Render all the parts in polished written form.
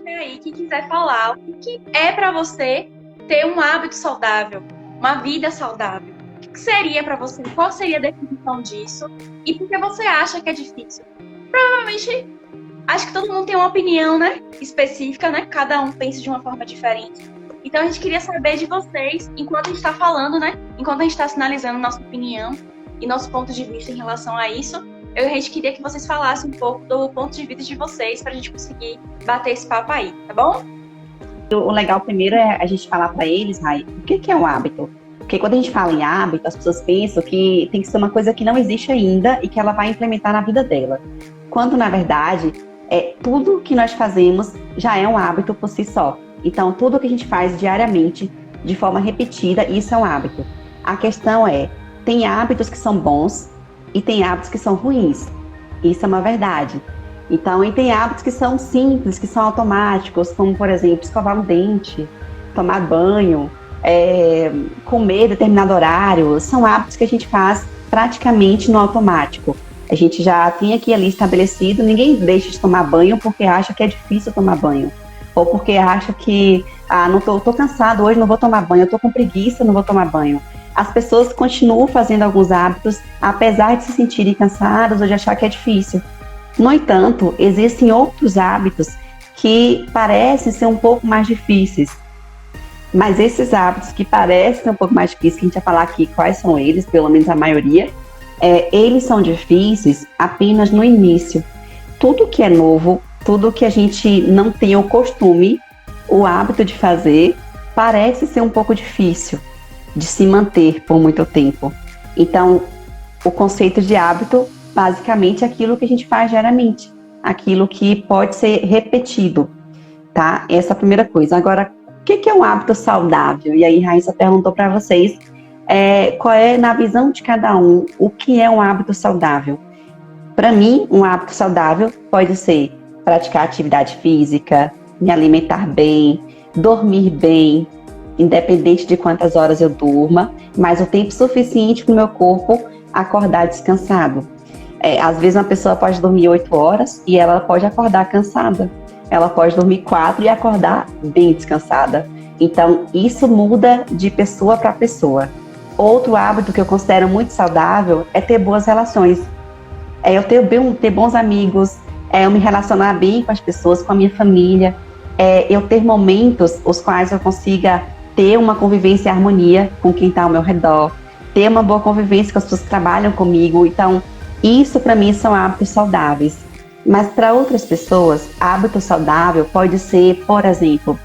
tiver aí que quiser falar o que é para você ter um hábito saudável, uma vida saudável. O que seria para você? Qual seria a definição disso? E por que você acha que é difícil? Provavelmente, acho que todo mundo tem uma opinião, né, específica, né? Cada um pensa de uma forma diferente. Então a gente queria saber de vocês, enquanto a gente está falando, né? Enquanto a gente está sinalizando nossa opinião e nosso ponto de vista em relação a isso, a gente queria que vocês falassem um pouco do ponto de vista de vocês para a gente conseguir bater esse papo aí, tá bom? O legal primeiro é a gente falar para eles, Rai, o que é um hábito? Porque quando a gente fala em hábito, as pessoas pensam que tem que ser uma coisa que não existe ainda e que ela vai implementar na vida dela. Quando, na verdade, tudo que nós fazemos já é um hábito por si só. Então, tudo que a gente faz diariamente, de forma repetida, isso é um hábito. A questão tem hábitos que são bons e tem hábitos que são ruins. Isso é uma verdade. Então, e tem hábitos que são simples, que são automáticos, como, por exemplo, escovar um dente, tomar banho, comer determinado horário. São hábitos que a gente faz praticamente no automático. A gente já tem aqui ali estabelecido, ninguém deixa de tomar banho porque acha que é difícil tomar banho. Ou porque acha que, não tô cansado hoje, não vou tomar banho, eu tô com preguiça, não vou tomar banho. As pessoas continuam fazendo alguns hábitos, apesar de se sentirem cansadas ou de achar que é difícil. No entanto, existem outros hábitos que parecem ser um pouco mais difíceis. Mas esses hábitos que parecem ser um pouco mais difíceis, que a gente vai falar aqui quais são eles, pelo menos a maioria, eles são difíceis apenas no início. Tudo que é novo, tudo que a gente não tem o costume, o hábito de fazer, parece ser um pouco difícil de se manter por muito tempo. Então, o conceito de hábito, basicamente, é aquilo que a gente faz diariamente, aquilo que pode ser repetido, tá? Essa é a primeira coisa. Agora, o que é um hábito saudável? E aí, Raíssa perguntou para vocês, qual é, na visão de cada um, o que é um hábito saudável? Para mim, um hábito saudável pode ser praticar atividade física, me alimentar bem, dormir bem, independente de quantas horas eu durma, mas o tempo suficiente para o meu corpo acordar descansado. Às vezes uma pessoa pode dormir 8 horas e ela pode acordar cansada. Ela pode dormir 4 e acordar bem descansada. Então, isso muda de pessoa para pessoa. Outro hábito que eu considero muito saudável é ter boas relações. Eu ter bons amigos, eu me relacionar bem com as pessoas, com a minha família, eu ter momentos os quais eu consiga ter uma convivência e harmonia com quem está ao meu redor, ter uma boa convivência com as pessoas que trabalham comigo. Então, isso para mim são hábitos saudáveis. Mas para outras pessoas, hábito saudável pode ser, por exemplo,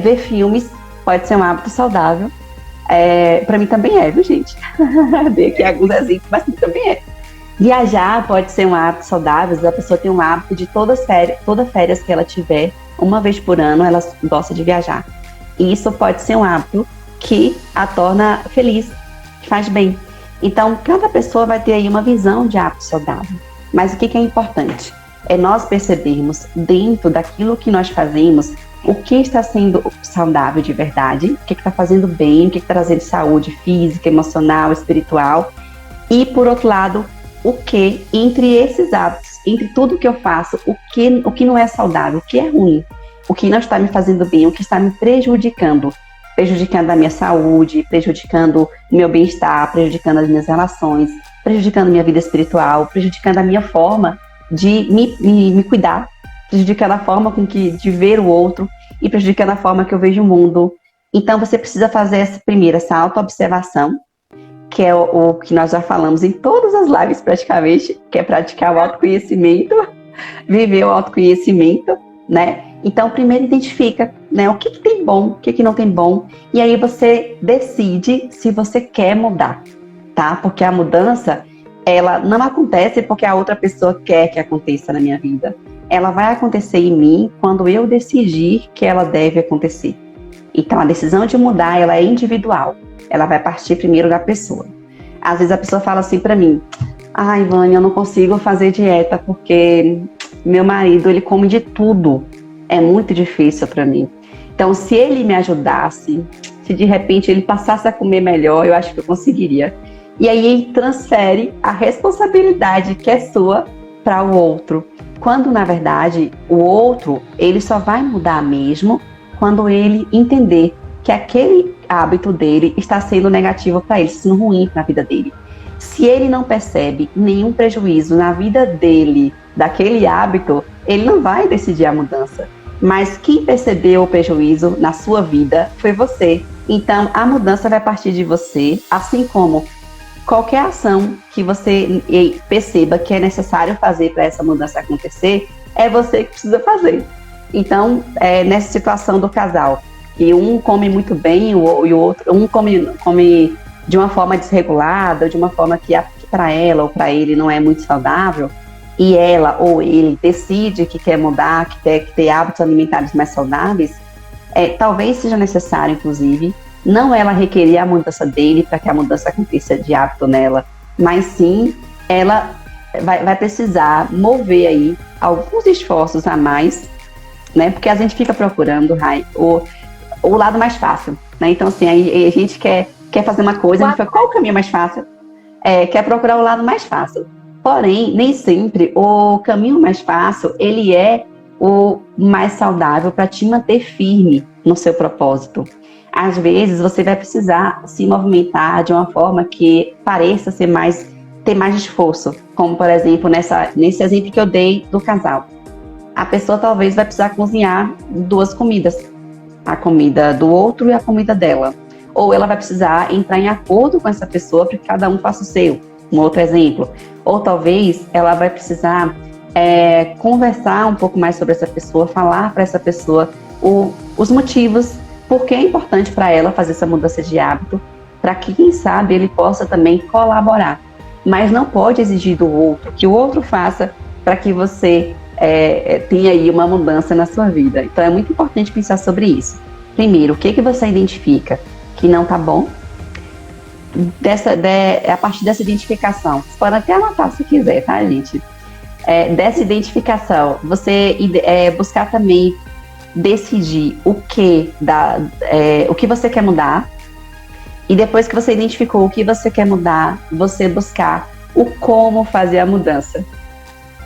ver filmes pode ser um hábito saudável. Para mim também viu, gente? Dei aqui alguns exemplos, mas também é. Viajar pode ser um hábito saudável. A pessoa tem um hábito de toda férias que ela tiver, uma vez por ano, ela gosta de viajar. E isso pode ser um hábito que a torna feliz, que faz bem. Então, cada pessoa vai ter aí uma visão de hábito saudável. Mas o que é importante? É nós percebermos dentro daquilo que nós fazemos o que está sendo saudável de verdade, o que está fazendo bem, o que está trazendo saúde física, emocional, espiritual. E, por outro lado, o que, entre esses hábitos, entre tudo que eu faço, o que não é saudável, o que é ruim, o que não está me fazendo bem, o que está me prejudicando a minha saúde, prejudicando o meu bem-estar, prejudicando as minhas relações, prejudicando a minha vida espiritual, prejudicando a minha forma de me cuidar, prejudicando a forma de ver o outro e prejudicando a forma que eu vejo o mundo. Então, você precisa fazer essa auto-observação, que é o que nós já falamos em todas as lives praticamente, que é praticar o autoconhecimento, viver o autoconhecimento, né? Então, primeiro identifica, né, o que tem bom, o que não tem bom, e aí você decide se você quer mudar, tá? Porque a mudança, ela não acontece porque a outra pessoa quer que aconteça na minha vida. Ela vai acontecer em mim quando eu decidir que ela deve acontecer. Então, a decisão de mudar, ela é individual. Ela vai partir primeiro da pessoa. Às vezes a pessoa fala assim pra mim, ai, Vânia, eu não consigo fazer dieta porque meu marido, ele come de tudo. É muito difícil pra mim. Então, se ele me ajudasse, se de repente ele passasse a comer melhor, eu acho que eu conseguiria. E aí transfere a responsabilidade que é sua para o outro. Quando, na verdade, o outro, ele só vai mudar mesmo quando ele entender que aquele hábito dele está sendo negativo para ele, sendo ruim na vida dele. Se ele não percebe nenhum prejuízo na vida dele, daquele hábito, ele não vai decidir a mudança. Mas quem percebeu o prejuízo na sua vida foi você. Então, a mudança vai partir de você, assim como qualquer ação que você perceba que é necessário fazer para essa mudança acontecer, é você que precisa fazer. Então, nessa situação do casal, que um come muito bem e o outro, um come de uma forma desregulada, de uma forma que para ela ou para ele não é muito saudável, e ela ou ele decide que quer mudar, que quer ter hábitos alimentares mais saudáveis, talvez seja necessário, inclusive, não ela requerer a mudança dele para que a mudança aconteça de hábito nela, mas sim ela vai precisar mover aí alguns esforços a mais, né? Porque a gente fica procurando, Rai, o lado mais fácil, né? Então, assim, aí a gente quer fazer uma coisa, a gente fala, qual o caminho mais fácil? Quer procurar o lado mais fácil. Porém, nem sempre o caminho mais fácil, ele é o mais saudável para te manter firme no seu propósito. Às vezes, você vai precisar se movimentar de uma forma que pareça ter mais esforço. Como, por exemplo, nesse exemplo que eu dei do casal. A pessoa talvez vai precisar cozinhar 2 comidas. A comida do outro e a comida dela. Ou ela vai precisar entrar em acordo com essa pessoa para que cada um faça o seu. Um outro exemplo. Ou talvez ela vai precisar conversar um pouco mais sobre essa pessoa, falar para essa pessoa os motivos por que é importante para ela fazer essa mudança de hábito, para que, quem sabe, ele possa também colaborar. Mas não pode exigir do outro que o outro faça para que você tenha aí uma mudança na sua vida. Então é muito importante pensar sobre isso. Primeiro, o que você identifica que não está bom? A partir dessa identificação, você pode até anotar se quiser, tá, gente? Dessa identificação, você buscar também decidir o que você quer mudar, e depois que você identificou o que você quer mudar, você buscar o como fazer a mudança.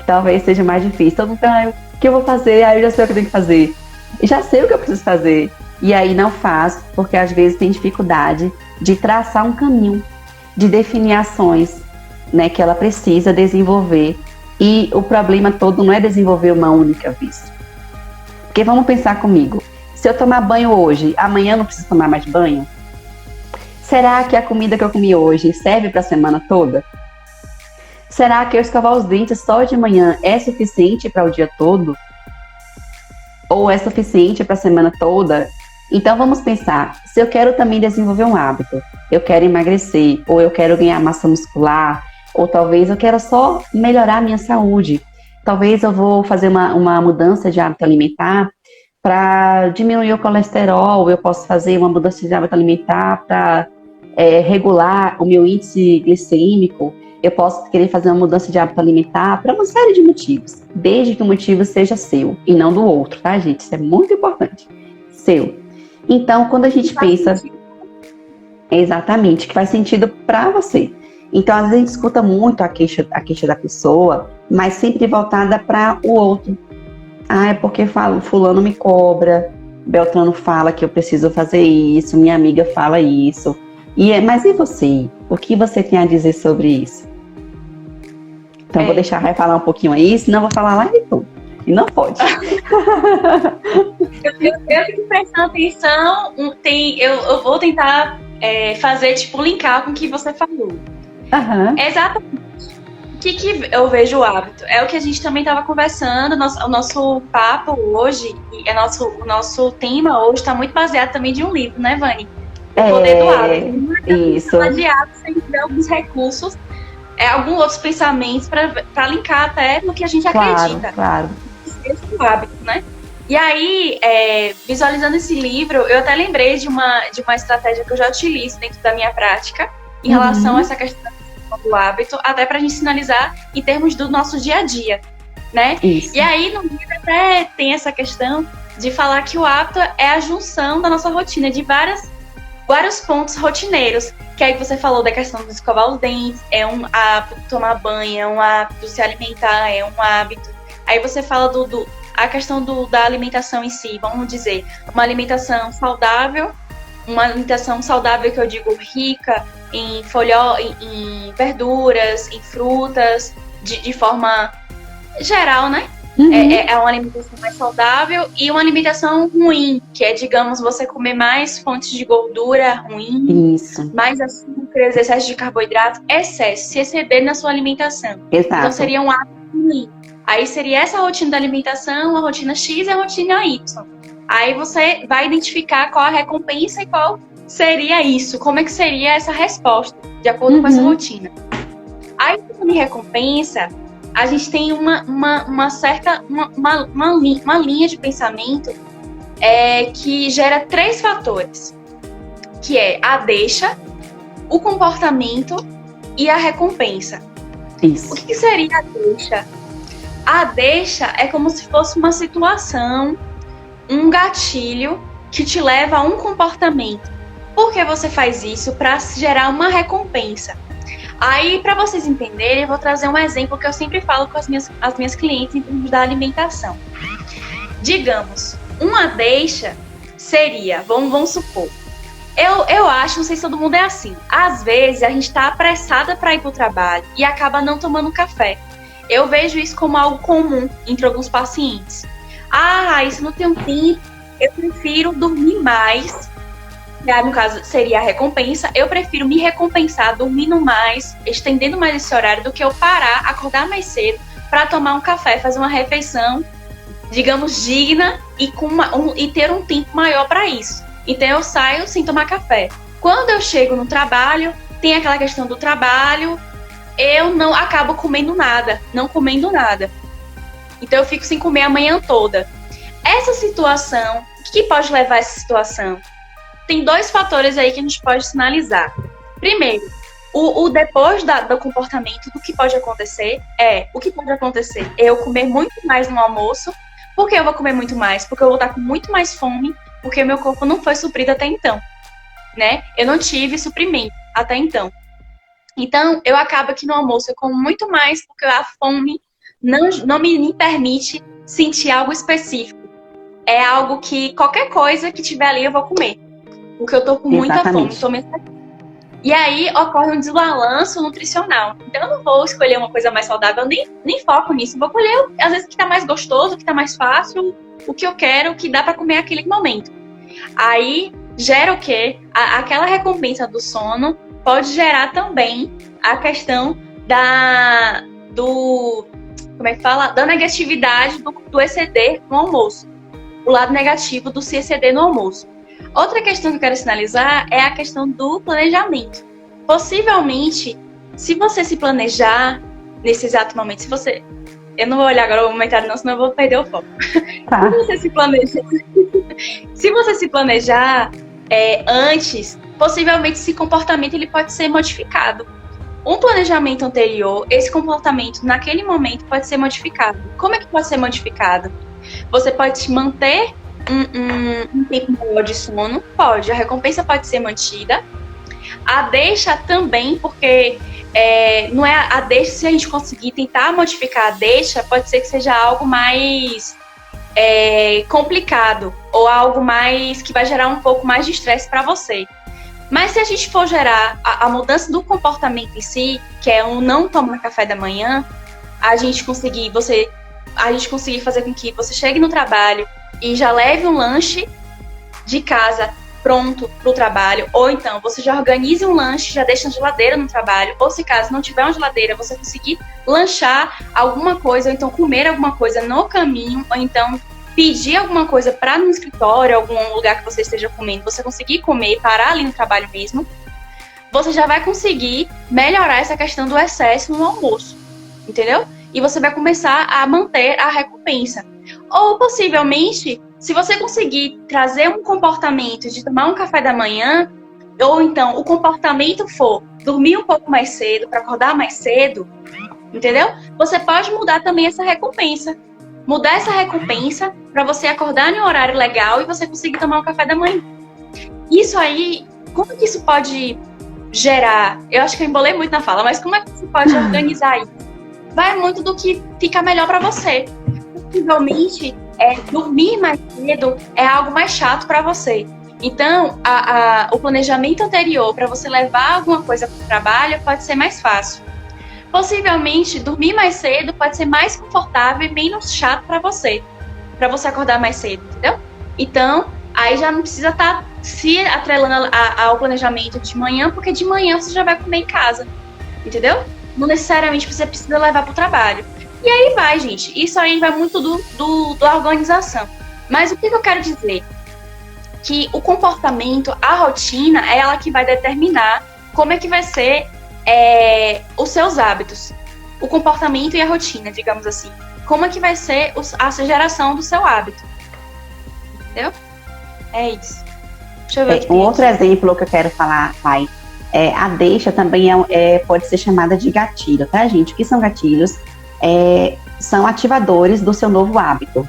Talvez seja mais difícil. Todo mundo fala, o que eu vou fazer? Eu já sei o que eu tenho que fazer. Já sei o que eu preciso fazer. E aí não faz, porque às vezes tem dificuldade de traçar um caminho, de definir ações, né, que ela precisa desenvolver. E o problema todo não é desenvolver uma única vez. Porque vamos pensar comigo. Se eu tomar banho hoje, amanhã eu não preciso tomar mais banho? Será que a comida que eu comi hoje serve para a semana toda? Será que eu escovar os dentes só de manhã é suficiente para o dia todo? Ou é suficiente para a semana toda? Então vamos pensar, se eu quero também desenvolver um hábito, eu quero emagrecer, ou eu quero ganhar massa muscular, ou talvez eu quero só melhorar a minha saúde. Talvez eu vou fazer uma mudança de hábito alimentar para diminuir o colesterol, eu posso fazer uma mudança de hábito alimentar para regular o meu índice glicêmico, eu posso querer fazer uma mudança de hábito alimentar para uma série de motivos, desde que o motivo seja seu e não do outro, tá, gente? Isso é muito importante. Seu. Então, quando a gente pensa... Exatamente, que faz sentido para você. Então, às vezes a gente escuta muito a queixa da pessoa, mas sempre voltada para o outro. É porque fulano me cobra, Beltrano fala que eu preciso fazer isso, minha amiga fala isso. Mas e você? O que você tem a dizer sobre isso? Então, vou deixar a Rai falar um pouquinho aí, senão eu vou falar lá e tudo. E não pode. Eu fico prestando atenção, eu vou tentar fazer, linkar com o que você falou. Uhum. Exatamente. O que eu vejo o hábito? É o que a gente também estava conversando, o nosso papo hoje, e o nosso tema hoje está muito baseado também de um livro, né, Vani? O Poder do Hábito. Isso. Falar de hábito sem ter alguns recursos, alguns outros pensamentos para linkar até no que a gente acredita. Claro. Esse é o hábito, né? E aí, visualizando esse livro, eu até lembrei de uma estratégia que eu já utilizo dentro da minha prática em relação a essa questão do hábito, até para a gente sinalizar em termos do nosso dia a dia, né? Isso. E aí, no livro até tem essa questão de falar que o hábito é a junção da nossa rotina, de vários pontos rotineiros. que aí você falou da questão de escovar os dentes, é um hábito tomar banho, é um hábito se alimentar, é um hábito. Aí você fala a questão da alimentação em si, vamos dizer, uma alimentação saudável que eu digo rica em em verduras, em frutas, de forma geral, né? É uma alimentação mais saudável e uma alimentação ruim, que é, digamos, você comer mais fontes de gordura ruim, mais açúcar, excesso de carboidrato, se exceder na sua alimentação. Exato. Então seria um hábito ruim. Aí seria essa rotina da alimentação, a rotina X e a rotina Y. Aí você vai identificar qual a recompensa e qual seria isso, como é que seria essa resposta, de acordo com essa rotina. Aí, falando em recompensa, a gente tem uma certa linha de pensamento que gera 3 fatores, que é a deixa, o comportamento e a recompensa. Isso. O que seria a deixa? A deixa é como se fosse uma situação, um gatilho que te leva a um comportamento. Por que você faz isso? Para gerar uma recompensa. Aí, para vocês entenderem, eu vou trazer um exemplo que eu sempre falo com as minhas clientes em termos da alimentação. Digamos, uma deixa seria, vamos supor, eu acho, não sei se todo mundo é assim, às vezes a gente está apressada para ir para o trabalho e acaba não tomando café. Eu vejo isso como algo comum entre alguns pacientes. Isso não tem tempo, eu prefiro dormir mais. No caso, seria a recompensa. Eu prefiro me recompensar dormindo mais, estendendo mais esse horário, do que eu parar, acordar mais cedo para tomar um café, fazer uma refeição, digamos, digna e ter um tempo maior para isso. Então eu saio sem tomar café. Quando eu chego no trabalho, tem aquela questão do trabalho, eu não acabo não comendo nada. Então eu fico sem comer a manhã toda. Essa situação, o que pode levar a essa situação? Tem 2 fatores aí que a gente pode sinalizar. Primeiro, o depois do comportamento, do que pode acontecer o que pode acontecer é eu comer muito mais no almoço. Por que eu vou comer muito mais? Porque eu vou estar com muito mais fome, porque meu corpo não foi suprido até então, né? Eu não tive suprimento até então. Então, eu acabo que no almoço eu como muito mais, porque a fome não me permite sentir algo específico. É algo que qualquer coisa que tiver ali eu vou comer. Porque eu tô com muita fome. E aí ocorre um desbalanço nutricional. Então eu não vou escolher uma coisa mais saudável, nem foco nisso. Vou escolher, às vezes, o que tá mais gostoso, o que tá mais fácil, o que eu quero, o que dá pra comer naquele momento. Aí gera o quê? Aquela recompensa do sono pode gerar também a questão da negatividade do exceder no almoço. O lado negativo do se exceder no almoço. Outra questão que eu quero sinalizar é a questão do planejamento. Possivelmente, se você se planejar nesse exato momento, eu não vou olhar agora o comentário não, senão eu vou perder o foco. Tá. Se você se planejar antes, possivelmente esse comportamento ele pode ser modificado. Um planejamento anterior, esse comportamento naquele momento pode ser modificado. Como é que pode ser modificado? Você pode manter um tempo maior de sono, a recompensa pode ser mantida. A deixa também, porque não é a deixa, se a gente conseguir tentar modificar a deixa, pode ser que seja algo mais complicado, ou algo mais que vai gerar um pouco mais de estresse para você. Mas se a gente for gerar a mudança do comportamento em si, que é o não tomar café da manhã, a gente conseguir fazer com que você chegue no trabalho e já leve um lanche de casa pronto para o trabalho, ou então você já organize um lanche, já deixa na geladeira no trabalho, ou se caso não tiver uma geladeira, você conseguir lanchar alguma coisa, ou então comer alguma coisa no caminho, ou então pedir alguma coisa para no escritório, algum lugar que você esteja comendo, você conseguir comer e parar ali no trabalho mesmo, você já vai conseguir melhorar essa questão do excesso no almoço, entendeu? E você vai começar a manter a recompensa. Ou, possivelmente, se você conseguir trazer um comportamento de tomar um café da manhã, ou então o comportamento for dormir um pouco mais cedo, para acordar mais cedo, entendeu? Você pode mudar também essa recompensa. Mudar essa recompensa para você acordar em um horário legal e você conseguir tomar um café da manhã. Isso aí, como que isso pode gerar? Eu acho que eu embolei muito na fala, mas como é que você pode organizar isso? Vai muito do que fica melhor para você. Possivelmente, dormir mais cedo é algo mais chato para você. Então, o planejamento anterior para você levar alguma coisa para o trabalho pode ser mais fácil. Possivelmente, dormir mais cedo pode ser mais confortável e menos chato para você acordar mais cedo, entendeu? Então, aí já não precisa estar se atrelando ao planejamento de manhã, porque de manhã você já vai comer em casa, entendeu? Não necessariamente você precisa levar para o trabalho. E aí vai, gente. Isso aí vai muito da organização. Mas o que eu quero dizer? Que o comportamento, a rotina, é ela que vai determinar como é que vai ser os seus hábitos. O comportamento e a rotina, digamos assim. Como é que vai ser a geração do seu hábito. Entendeu? É isso. Deixa eu ver. Um outro exemplo que eu quero falar, Rai, a deixa também pode ser chamada de gatilho, tá, gente? O que são gatilhos? São ativadores do seu novo hábito,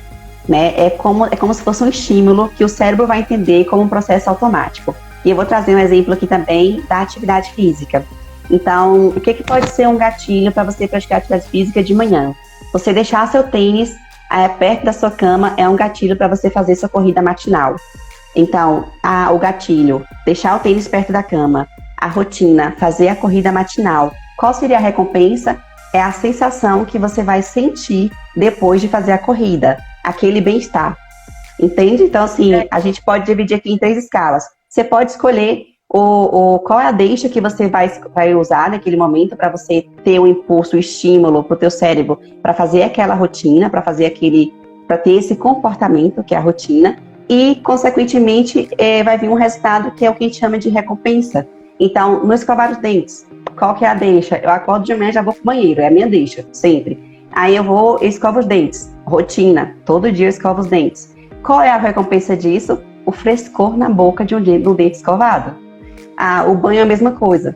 né? É como se fosse um estímulo que o cérebro vai entender como um processo automático. E eu vou trazer um exemplo aqui também da atividade física. Então, o que pode ser um gatilho para você praticar atividade física de manhã? Você deixar seu tênis perto da sua cama é um gatilho para você fazer sua corrida matinal. Então, o gatilho, deixar o tênis perto da cama. A rotina, fazer a corrida matinal. Qual seria a recompensa? É a sensação que você vai sentir depois de fazer a corrida. Aquele bem-estar. Entende? Então, assim, a gente pode dividir aqui em 3 escalas. Você pode escolher qual é a deixa que você vai usar naquele momento para você ter um impulso, um estímulo para o teu cérebro para fazer aquela rotina, para ter esse comportamento que é a rotina. E, consequentemente, vai vir um resultado que é o que a gente chama de recompensa. Então, no escovar os dentes, qual que é a deixa? Eu acordo de manhã e já vou pro banheiro, é a minha deixa, sempre. Aí eu escovo os dentes, rotina, todo dia eu escovo os dentes. Qual é a recompensa disso? O frescor na boca de um dente escovado. O banho é a mesma coisa.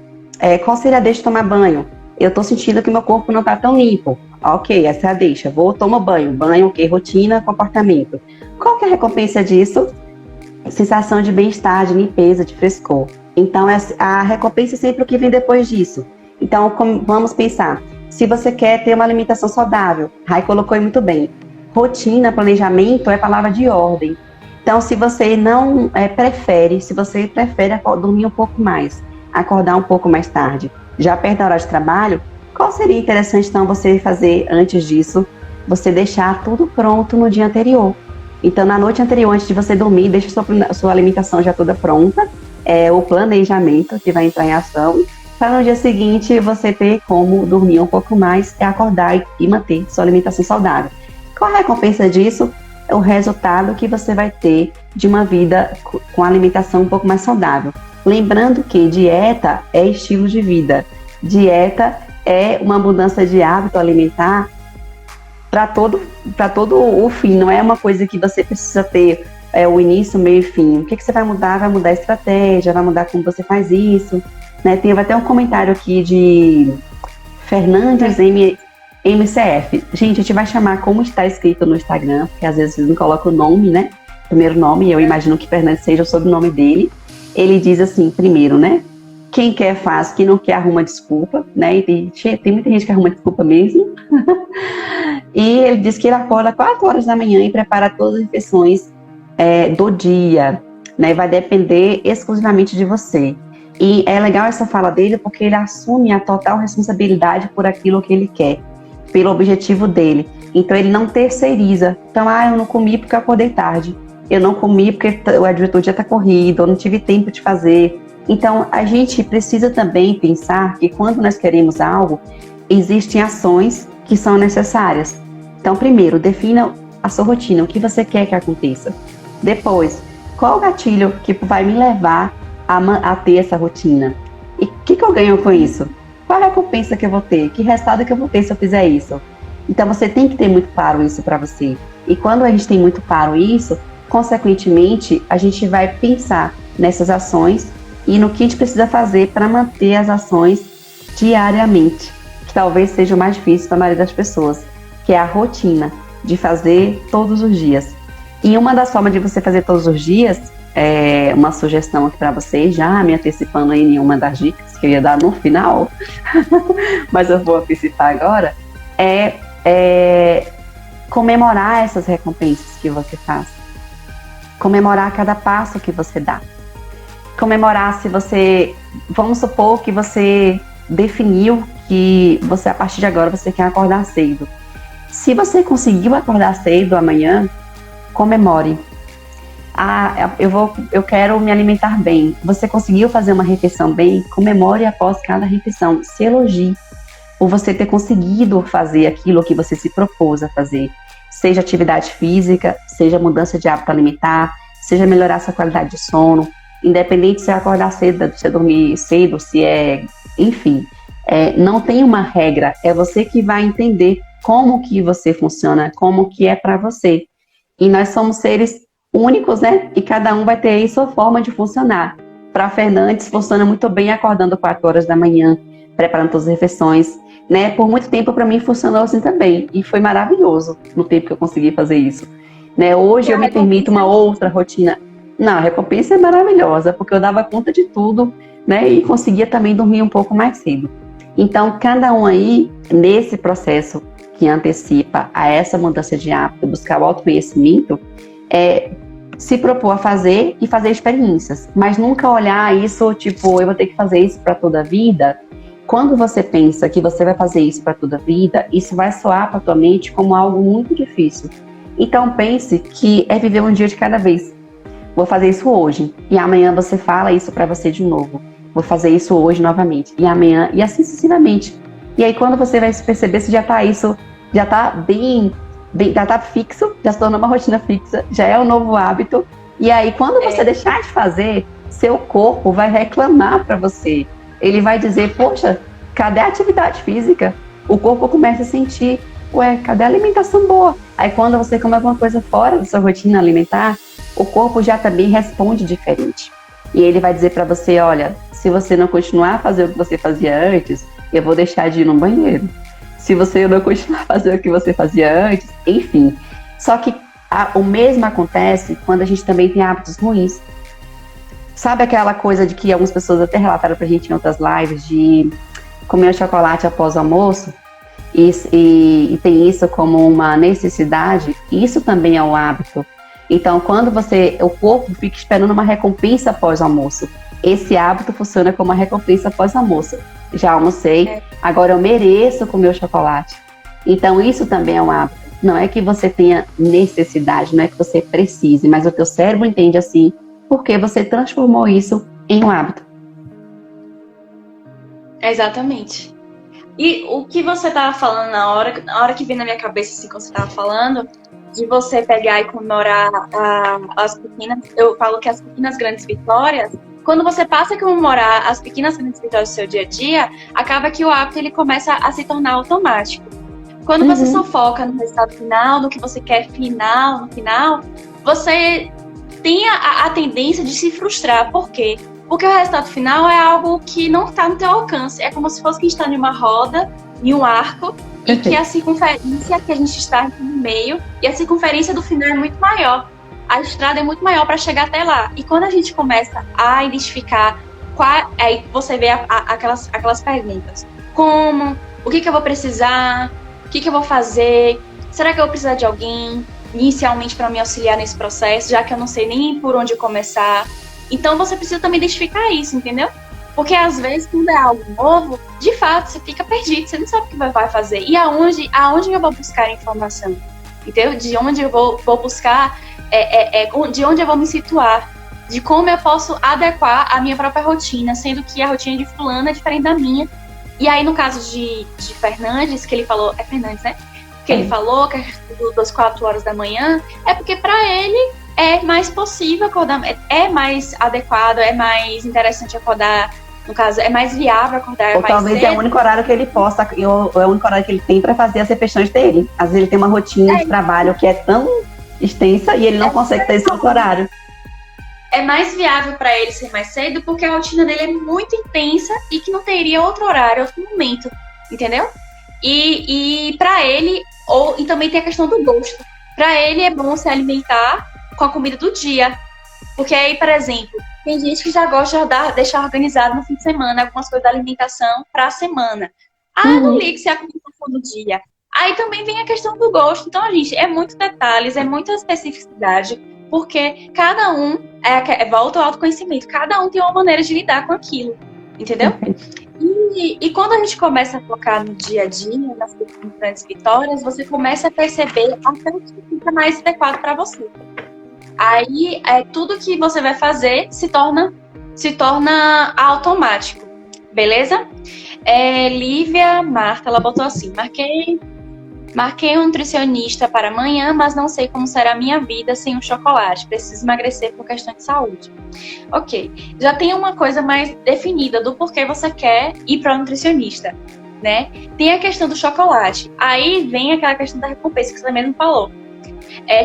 Qual seria a deixa de tomar banho? Eu tô sentindo que meu corpo não tá tão limpo. Ok, essa é a deixa. Vou tomar banho. Banho, ok, rotina, comportamento. Qual que é a recompensa disso? Sensação de bem-estar, de limpeza, de frescor. Então, a recompensa é sempre o que vem depois disso. Então, vamos pensar. Se você quer ter uma alimentação saudável, Rai colocou aí muito bem. Rotina, planejamento é palavra de ordem. Então, se você prefere dormir um pouco mais, acordar um pouco mais tarde, já perto da hora de trabalho, qual seria interessante, então, você fazer antes disso? Você deixar tudo pronto no dia anterior. Então, na noite anterior, antes de você dormir, deixa sua alimentação já toda pronta. O planejamento que vai entrar em ação, para no dia seguinte você ter como dormir um pouco mais, acordar e manter sua alimentação saudável. Qual a recompensa disso? O resultado que você vai ter de uma vida com alimentação um pouco mais saudável. Lembrando que dieta é estilo de vida. Dieta é uma mudança de hábito alimentar para todo o fim. Não é uma coisa que você precisa ter o início, meio e fim. O que você vai mudar? Vai mudar a estratégia, vai mudar como você faz isso. Né? Tem até um comentário aqui de Fernandes MCF. Gente, a gente vai chamar como está escrito no Instagram, porque às vezes vocês não colocam o nome, né? Primeiro nome, eu imagino que Fernandes seja o sobrenome dele. Ele diz assim, primeiro, né? Quem quer faz, quem não quer arruma desculpa, né? E tem muita gente que arruma desculpa mesmo. E ele diz que ele acorda 4 horas da manhã e prepara todas as refeições do dia, né? Vai depender exclusivamente de você. E é legal essa fala dele porque ele assume a total responsabilidade por aquilo que ele quer, pelo objetivo dele. Então ele não terceiriza. Então, eu não comi porque eu acordei tarde. Eu não comi porque o dia está corrido, eu não tive tempo de fazer. Então, a gente precisa também pensar que quando nós queremos algo, existem ações que são necessárias. Então, primeiro, defina a sua rotina, o que você quer que aconteça. Depois, qual o gatilho que vai me levar a ter essa rotina? E o que eu ganho com isso? Qual a recompensa que eu vou ter? Que resultado que eu vou ter se eu fizer isso? Então, você tem que ter muito claro isso para você. E quando a gente tem muito claro isso, consequentemente, a gente vai pensar nessas ações e no que a gente precisa fazer para manter as ações diariamente, que talvez seja o mais difícil para a maioria das pessoas, que é a rotina de fazer todos os dias. E uma das formas de você fazer todos os dias uma sugestão aqui para vocês, já me antecipando aí em uma das dicas que eu ia dar no final, mas eu vou antecipar agora, é comemorar essas recompensas que você faz. Comemorar cada passo que você dá. Comemorar se você, vamos supor que você definiu que você, a partir de agora, você quer acordar cedo. Se você conseguiu acordar cedo amanhã, comemore. Eu quero me alimentar bem. Você conseguiu fazer uma refeição bem? Comemore após cada refeição. Se elogie por você ter conseguido fazer aquilo que você se propôs a fazer. Seja atividade física, seja mudança de hábito alimentar, seja melhorar sua qualidade de sono. Independente se é acordar cedo, se é dormir cedo, se é... Enfim, não tem uma regra. É você que vai entender como que você funciona, como que é para você. E nós somos seres únicos, né? E cada um vai ter aí sua forma de funcionar. Para Fernandes, funciona muito bem acordando 4 horas da manhã, preparando todas as refeições, né? Por muito tempo, para mim, funcionou assim também. E foi maravilhoso no tempo que eu consegui fazer isso. Né? Hoje eu me permito uma outra rotina. Não, a recompensa é maravilhosa, porque eu dava conta de tudo, né? E conseguia também dormir um pouco mais cedo. Então, cada um aí, nesse processo que antecipa a essa mudança de hábito, buscar o autoconhecimento, se propor a fazer e fazer experiências, mas nunca olhar isso, tipo, eu vou ter que fazer isso para toda a vida. Quando você pensa que você vai fazer isso para toda a vida, isso vai soar para tua mente como algo muito difícil. Então pense que é viver um dia de cada vez. Vou fazer isso hoje, e amanhã você fala isso para você de novo. Vou fazer isso hoje novamente, e amanhã, e assim sucessivamente. E aí quando você vai se perceber, se já tá isso, já tá bem, já tá fixo, já se tornou uma rotina fixa, já é um novo hábito. E aí quando você deixar de fazer, seu corpo vai reclamar para você. Ele vai dizer, poxa, cadê a atividade física? O corpo começa a sentir, ué, cadê a alimentação boa? Aí quando você come alguma coisa fora da sua rotina alimentar, o corpo já também responde diferente. E ele vai dizer para você, olha, se você não continuar a fazer o que você fazia antes, eu vou deixar de ir no banheiro. Se você não continuar a fazer o que você fazia antes, enfim. Só que o mesmo acontece quando a gente também tem hábitos ruins. Sabe aquela coisa de que algumas pessoas até relataram pra gente em outras lives, de comer o chocolate após o almoço, e tem isso como uma necessidade? Isso também é um hábito. Então, quando o corpo fica esperando uma recompensa após o almoço, esse hábito funciona como uma recompensa após o almoço. Já almocei, agora eu mereço comer o chocolate. Então, isso também é um hábito. Não é que você tenha necessidade, não é que você precise, mas o teu cérebro entende assim, porque você transformou isso em um hábito. Exatamente. E o que você estava falando na hora que veio na minha cabeça, assim, quando você estava falando, de você pegar e comemorar as pequenas, eu falo que as pequenas grandes vitórias, quando você passa a comemorar as pequenas grandes vitórias do seu dia a dia, acaba que o hábito ele começa a se tornar automático. Quando você só foca no resultado final, no que você quer no final, você tem a tendência de se frustrar. Por quê? Porque o resultado final é algo que não está no teu alcance. É como se fosse que a gente está em uma roda, em um arco, e que a circunferência que a gente está no meio, e a circunferência do final é muito maior. A estrada é muito maior para chegar até lá. E quando a gente começa a identificar, aí você vê aquelas perguntas. Como? O que eu vou precisar? O que eu vou fazer? Será que eu vou precisar de alguém inicialmente para me auxiliar nesse processo, já que eu não sei nem por onde começar? Então você precisa também identificar isso, entendeu? Porque às vezes, quando é algo novo, de fato, você fica perdido, você não sabe o que vai fazer. E aonde eu vou buscar informação? Entendeu? De onde eu vou buscar, de onde eu vou me situar, de como eu posso adequar a minha própria rotina, sendo que a rotina de fulano é diferente da minha. E aí, no caso de Fernandes, que ele falou, é Fernandes, né? Que ele falou que das 4 horas da manhã, é porque para ele é mais possível acordar, é mais adequado, é mais interessante acordar, no caso, é mais viável acordar ou mais talvez cedo. É o único horário que ele possa, é o único horário que ele tem para fazer as refeições dele. Às vezes ele tem uma rotina de trabalho que é tão extensa e ele não consegue ter esse outro horário. É mais viável para ele ser mais cedo porque a rotina dele é muito intensa e que não teria outro horário, outro momento, entendeu? E para ele, e também tem a questão do gosto. Para ele é bom se alimentar com a comida do dia. Porque aí, por exemplo, tem gente que já gosta de deixar organizado no fim de semana algumas coisas da alimentação para a semana. Ah, eu não ligo se a comida for no dia. Aí também vem a questão do gosto. Então, gente, é muito detalhes, é muita especificidade, porque cada um, volta ao autoconhecimento, cada um tem uma maneira de lidar com aquilo, entendeu? E quando a gente começa a focar no dia a dia, nas grandes vitórias, você começa a perceber até o que fica mais adequado para você. Aí, tudo que você vai fazer se torna automático, beleza? Lívia Marta, ela botou assim: marquei um nutricionista para amanhã, mas não sei como será a minha vida sem o chocolate. Preciso emagrecer por questão de saúde. Ok, já tem uma coisa mais definida do porquê você quer ir para o nutricionista, né? Tem a questão do chocolate. Aí vem aquela questão da recompensa que você mesmo falou.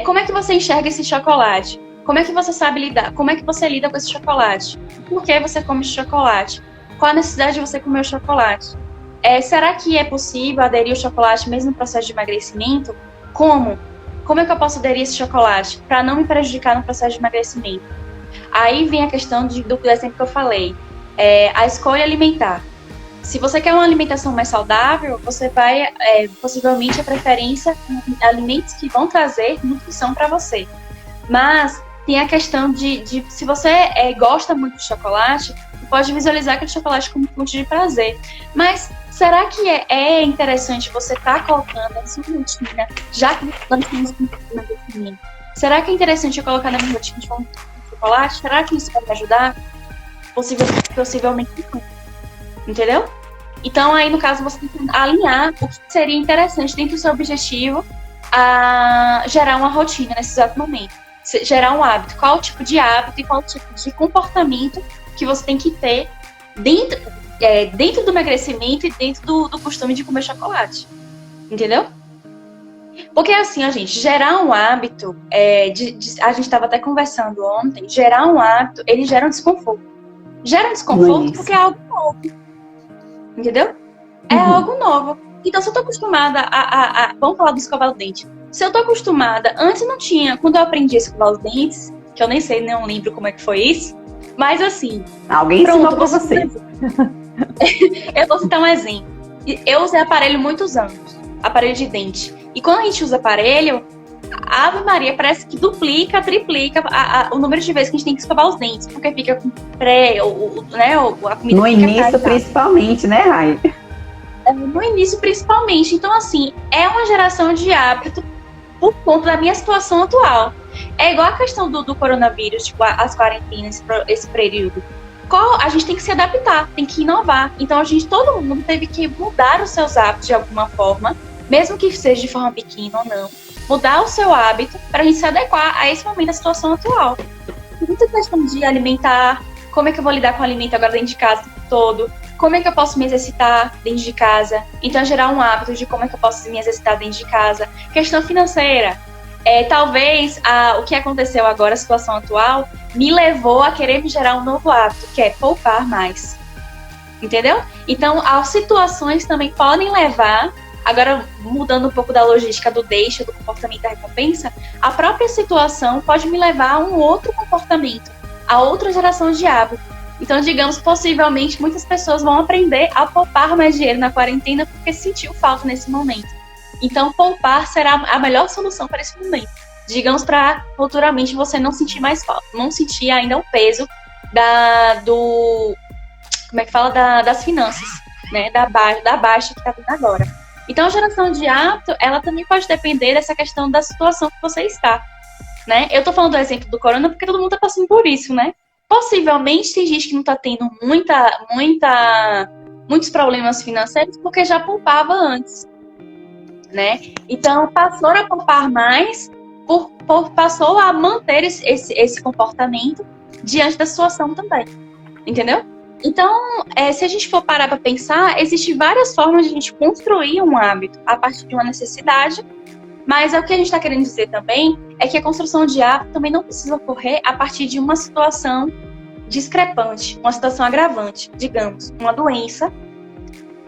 Como é que você enxerga esse chocolate? Como é que você sabe lidar? Como é que você lida com esse chocolate? Por que você come esse chocolate? Qual a necessidade de você comer o chocolate? Será que é possível aderir ao chocolate mesmo no processo de emagrecimento? Como? Como é que eu posso aderir a esse chocolate para não me prejudicar no processo de emagrecimento? Aí vem a questão do exemplo que eu falei, a escolha alimentar. Se você quer uma alimentação mais saudável, você vai, possivelmente, a preferência em alimentos que vão trazer nutrição para você. Mas tem a questão de se você gosta muito de chocolate, você pode visualizar aquele chocolate como fonte de prazer. Mas será que é interessante você estar colocando na sua rotina, já que nós temos emagrecimento? Será que é interessante eu colocar na minha rotina de chocolate? Será que isso vai me ajudar? Possivelmente não. Entendeu? Então, aí, no caso, você tem que alinhar o que seria interessante dentro do seu objetivo a gerar uma rotina nesse exato momento. Gerar um hábito. Qual o tipo de hábito e qual o tipo de comportamento que você tem que ter dentro do emagrecimento e dentro do costume de comer chocolate. Entendeu? Porque assim, a gente, gerar um hábito, a gente estava até conversando ontem, gerar um hábito, ele gera um desconforto. Gera um desconforto porque é algo novo. Entendeu? É algo novo. Então, se eu tô acostumada vamos falar do escovar o dente. Se eu tô acostumada, antes não tinha, quando eu aprendi a escovar os dentes, que eu nem sei, não lembro como é que foi isso, mas assim... Alguém ensinou pra você. Eu vou citar um exemplo. Eu usei aparelho muitos anos, aparelho de dente. E quando a gente usa aparelho, a Ave Maria parece que duplica, triplica o número de vezes que a gente tem que escovar os dentes, porque fica com a comida no início, principalmente, né, Rai? No início, principalmente. Então, assim, é uma geração de hábito por conta da minha situação atual. É igual a questão do coronavírus, tipo, as quarentenas, esse período. A gente tem que se adaptar, tem que inovar. Então, todo mundo teve que mudar os seus hábitos de alguma forma, mesmo que seja de forma pequena ou não. Mudar o seu hábito para a gente se adequar a esse momento da situação atual. Muita questão de alimentar, como é que eu vou lidar com o alimento agora dentro de casa o tempo todo, como é que eu posso me exercitar dentro de casa, então gerar um hábito de como é que eu posso me exercitar dentro de casa. Questão financeira, talvez o que aconteceu agora, a situação atual, me levou a querer me gerar um novo hábito, que é poupar mais, entendeu? Então, as situações também podem levar. Agora, mudando um pouco da logística do deixa, do comportamento da recompensa, a própria situação pode me levar a um outro comportamento, a outra geração de hábito. Então, digamos, possivelmente, muitas pessoas vão aprender a poupar mais dinheiro na quarentena porque sentiu falta nesse momento. Então, poupar será a melhor solução para esse momento. Digamos, para futuramente você não sentir mais falta, não sentir ainda o peso das finanças, né? Da baixa que está tendo agora. Então, a geração de hábito, ela também pode depender dessa questão da situação que você está, né? Eu tô falando do exemplo do corona porque todo mundo tá passando por isso, né? Possivelmente tem gente que não tá tendo muitos problemas financeiros porque já poupava antes, né? Então, passou a poupar mais, passou a manter esse comportamento diante da situação também, entendeu? Então, se a gente for parar para pensar, existem várias formas de a gente construir um hábito a partir de uma necessidade, mas o que a gente está querendo dizer também é que a construção de hábito também não precisa ocorrer a partir de uma situação discrepante, uma situação agravante, digamos, uma doença,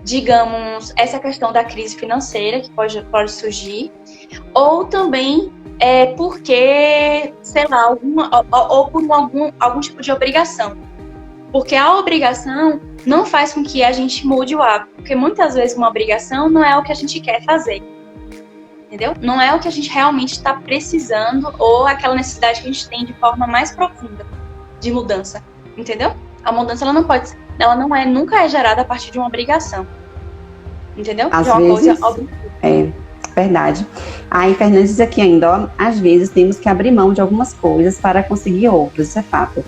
digamos, essa questão da crise financeira que pode surgir, ou também porque sei lá, ou por algum tipo de obrigação. Porque a obrigação não faz com que a gente mude o hábito. Porque muitas vezes uma obrigação não é o que a gente quer fazer. Entendeu? Não é o que a gente realmente está precisando ou aquela necessidade que a gente tem de forma mais profunda de mudança. Entendeu? A mudança nunca é gerada a partir de uma obrigação. Entendeu? Às de uma vezes, coisa é verdade. Aí, Fernandes diz aqui ainda, ó, às vezes temos que abrir mão de algumas coisas para conseguir outras, isso é fato.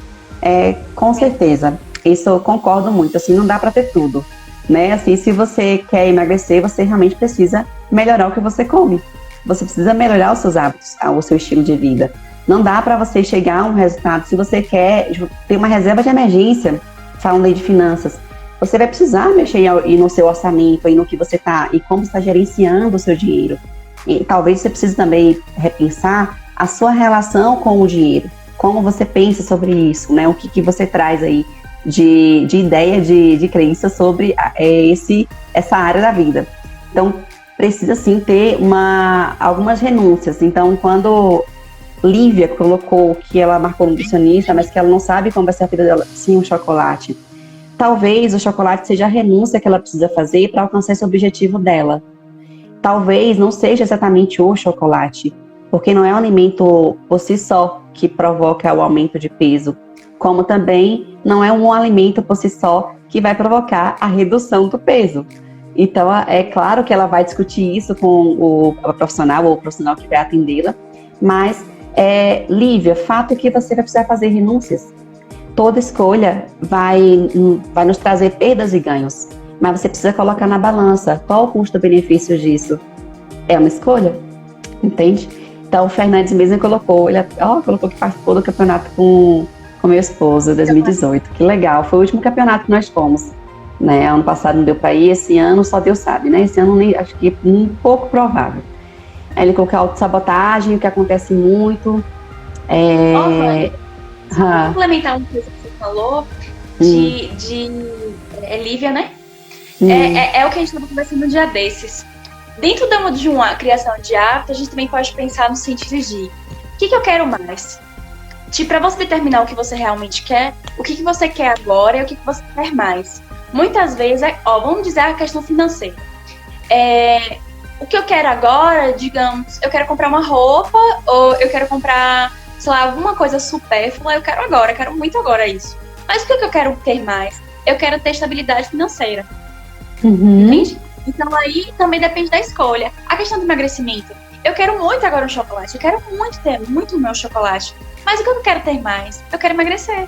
Com certeza, isso eu concordo muito, assim, não dá para ter tudo, né? Assim, se você quer emagrecer, você realmente precisa melhorar o que você come. Você precisa melhorar os seus hábitos, o seu estilo de vida. Não dá para você chegar a um resultado, se você quer ter uma reserva de emergência, falando aí de finanças, você vai precisar mexer no seu orçamento, e no que você está, e como está gerenciando o seu dinheiro. E talvez você precise também repensar a sua relação com o dinheiro, como você pensa sobre isso, né? O que você traz aí de ideia, de crença sobre essa área da vida. Então, precisa sim ter algumas renúncias. Então, quando Lívia colocou que ela marcou um nutricionista, mas que ela não sabe como vai ser a vida dela sem o chocolate, talvez o chocolate seja a renúncia que ela precisa fazer para alcançar esse objetivo dela. Talvez não seja exatamente o chocolate, porque não é um alimento por si só que provoca o aumento de peso, como também não é um alimento por si só que vai provocar a redução do peso. Então, é claro que ela vai discutir isso com o profissional ou o profissional que vai atendê-la, mas, Lívia, fato que você vai precisar fazer renúncias. Toda escolha vai nos trazer perdas e ganhos, mas você precisa colocar na balança qual o custo-benefício disso. É uma escolha, entende? Então, o Fernandes mesmo colocou que participou do campeonato com meu esposo, 2018. Que legal, foi o último campeonato que nós fomos. Né? Ano passado não deu para ir, esse ano só Deus sabe, né? Esse ano acho que um pouco provável. Aí ele colocou a autossabotagem, o que acontece muito. Só complementar uma coisa que você falou de Lívia, né? É o que a gente estava conversando um dia desses. Dentro de uma criação de hábito, a gente também pode pensar no sentido de o que eu quero mais? Para você determinar o que você realmente quer, o que você quer agora e o que você quer mais. Muitas vezes, vamos dizer a questão financeira. O que eu quero agora, digamos, eu quero comprar uma roupa ou eu quero comprar, sei lá, alguma coisa supérflua, eu quero muito agora isso. Mas o que eu quero ter mais? Eu quero ter estabilidade financeira. Entende? Então aí também depende da escolha. A questão do emagrecimento. Eu quero muito agora um chocolate, eu quero muito ter muito o meu chocolate. Mas o que eu quero ter mais? Eu quero emagrecer.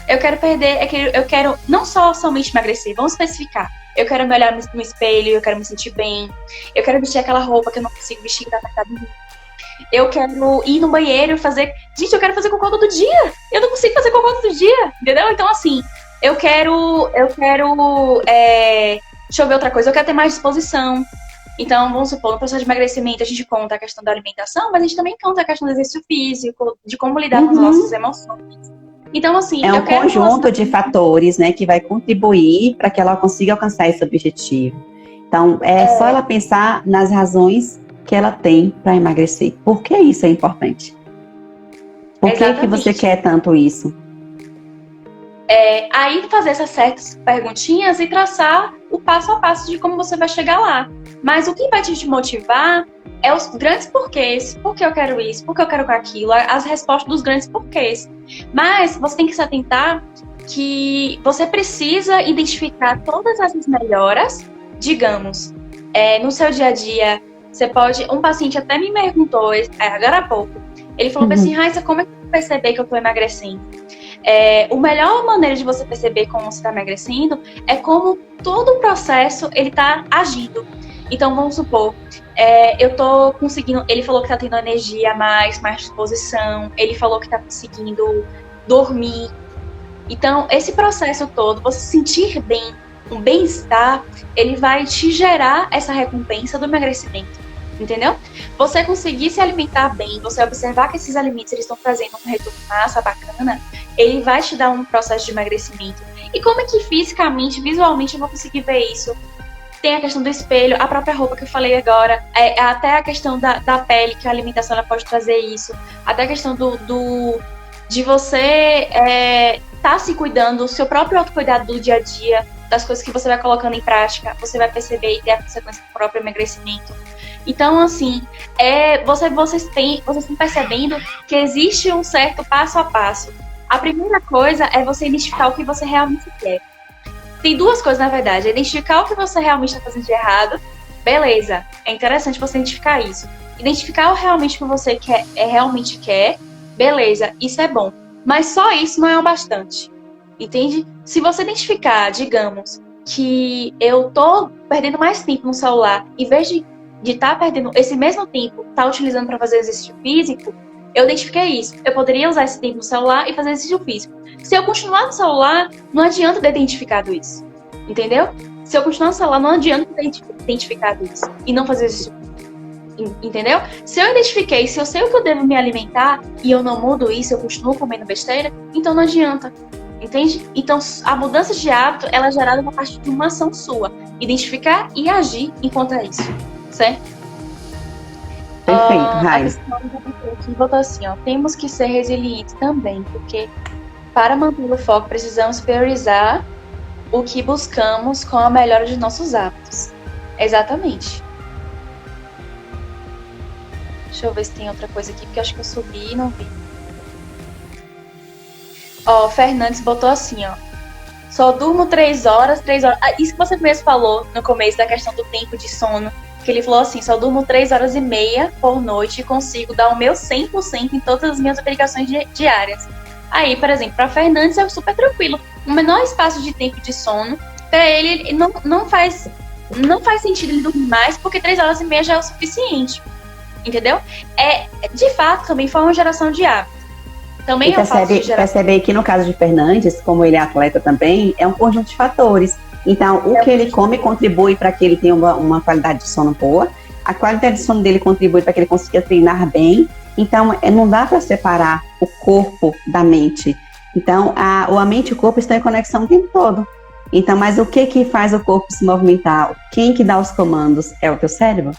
Eu quero perder, eu quero não somente emagrecer, vamos especificar. Eu quero me olhar no espelho, eu quero me sentir bem. Eu quero vestir aquela roupa que eu não consigo vestir pra academia. Eu quero ir no banheiro e fazer... Gente, eu quero fazer cocô todo dia. Eu não consigo fazer cocô todo dia, entendeu? Então, assim, eu quero... deixa eu ver outra coisa. Eu quero ter mais disposição. Então, vamos supor, no processo de emagrecimento, a gente conta a questão da alimentação, mas a gente também conta a questão do exercício físico, de como lidar com as nossas emoções. Então, assim, é um conjunto de fatores, né, que vai contribuir para que ela consiga alcançar esse objetivo. Então, só ela pensar nas razões que ela tem para emagrecer. Por que isso é importante? Por que você quer tanto isso? Aí fazer essas certas perguntinhas e traçar o passo a passo de como você vai chegar lá. Mas o que vai te motivar é os grandes porquês. Por que eu quero isso? Por que eu quero aquilo? As respostas dos grandes porquês. Mas você tem que se atentar que você precisa identificar todas essas melhoras. Digamos, no seu dia a dia, você pode... Um paciente até me perguntou agora há pouco. Ele falou assim, Raíssa, como é que eu vou perceber que eu estou emagrecendo? A melhor maneira de você perceber como você está emagrecendo é como todo o processo ele está agindo. Então, vamos supor, eu tô conseguindo... Ele falou que tá tendo energia a mais disposição. Ele falou que tá conseguindo dormir. Então, esse processo todo, você se sentir bem, um bem-estar, ele vai te gerar essa recompensa do emagrecimento. Entendeu? Você conseguir se alimentar bem, você observar que esses alimentos eles estão trazendo um retorno massa bacana, ele vai te dar um processo de emagrecimento. E como é que fisicamente, visualmente eu vou conseguir ver isso? tem a questão do espelho, a própria roupa que eu falei agora, até a questão da pele, que a alimentação ela pode trazer isso, até a questão de você tá se cuidando, o seu próprio autocuidado do dia a dia, das coisas que você vai colocando em prática, você vai perceber e ter a consequência do próprio emagrecimento. Então, assim, vocês estão percebendo que existe um certo passo a passo. A primeira coisa é você identificar o que você realmente quer. Tem duas coisas, na verdade. Identificar o que você realmente está fazendo de errado. Beleza, é interessante você identificar isso. Identificar o realmente que você realmente quer. Beleza, isso é bom. Mas só isso não é o bastante. Entende? Se você identificar, digamos, que eu tô perdendo mais tempo no celular, em vez de estar perdendo esse mesmo tempo, tá utilizando para fazer exercício físico, eu identifiquei isso. Eu poderia usar esse tempo no celular e fazer exercício físico. Se eu continuar no celular, não adianta ter identificado isso. Entendeu? Se eu continuar no celular, não adianta ter identificado isso. E não fazer exercício físico. Entendeu? Se eu identifiquei, se eu sei o que eu devo me alimentar e eu não mudo isso, eu continuo comendo besteira, então não adianta. Entende? Então, a mudança de hábito, ela é gerada a partir de uma ação sua. Identificar e agir enquanto é isso. Certo? Perfeito, Raiz. Botou assim, ó, temos que ser resilientes também, porque para manter o foco precisamos priorizar o que buscamos com a melhora de nossos hábitos. Exatamente. Deixa eu ver se tem outra coisa aqui, porque eu acho que eu subi e não vi. Ó, Fernandes botou assim, ó. Só durmo 3 horas. Isso que você mesmo falou no começo da questão do tempo de sono. Que ele falou assim, só durmo 3 horas e meia por noite e consigo dar o meu 100% em todas as minhas obrigações diárias. Aí, por exemplo, para Fernandes é super tranquilo. O menor espaço de tempo de sono, para ele não faz sentido ele dormir mais, porque 3 horas e meia já é o suficiente. Entendeu? De fato, também foi uma geração de hábito. Também e percebe que no caso de Fernandes, como ele é atleta também, é um conjunto de fatores. Então, o que ele come contribui para que ele tenha uma qualidade de sono boa, a qualidade de sono dele contribui para que ele consiga treinar bem. Então, não dá para separar o corpo da mente. Então, a mente e o corpo estão em conexão o tempo todo. Então, mas o que faz o corpo se movimentar? Quem que dá os comandos? É o teu cérebro.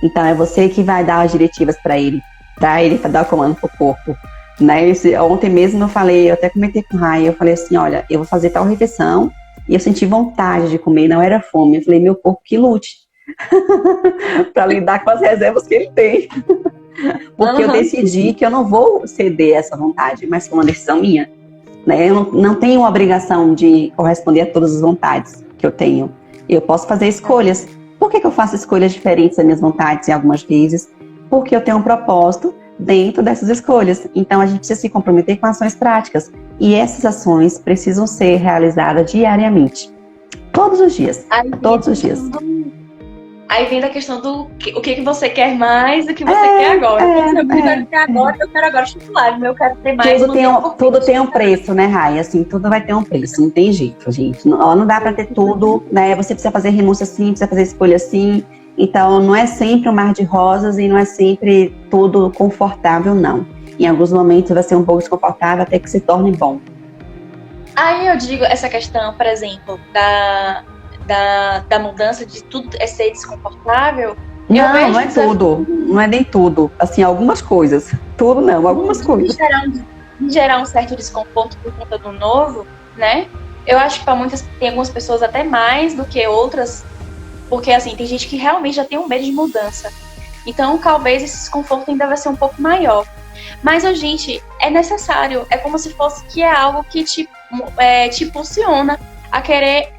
Então, é você que vai dar as diretivas para ele dar o comando para o corpo. Né? Ontem mesmo eu até comentei com o Rai, eu falei assim, olha, eu vou fazer tal refeição, e eu senti vontade de comer, não era fome. Eu falei, meu corpo que lute para lidar com as reservas que ele tem. Porque eu decidi que eu não vou ceder essa vontade, mas foi uma decisão minha. Né? Eu não tenho a obrigação de corresponder a todas as vontades que eu tenho. Eu posso fazer escolhas. Por que eu faço escolhas diferentes das minhas vontades em algumas vezes? Porque eu tenho um propósito dentro dessas escolhas. Então, a gente precisa se comprometer com ações práticas. E essas ações precisam ser realizadas diariamente. Todos os dias. Todos os dias. Aí vem da questão do o que você quer mais do que você quer agora. Eu quero agora chocolate, eu quero ter mais. Tudo tem um preço, né, Rai? Assim, tudo vai ter um preço, não tem jeito, gente. Não dá para ter tudo, né? Você precisa fazer renúncia sim, precisa fazer escolha sim. Então, não é sempre um mar de rosas e não é sempre tudo confortável, não. Em alguns momentos vai ser um pouco desconfortável até que se torne bom. Aí eu digo essa questão, por exemplo, da mudança de tudo ser desconfortável. Não é tudo. Não é nem tudo. Assim, algumas coisas. Tudo não, algumas coisas. Gerar um certo desconforto por conta do novo, né? Eu acho que tem algumas pessoas até mais do que outras, porque assim, tem gente que realmente já tem um medo de mudança. Então, talvez esse desconforto ainda vai ser um pouco maior. Mas, gente, é necessário. É como se fosse que é algo que te impulsiona a querer.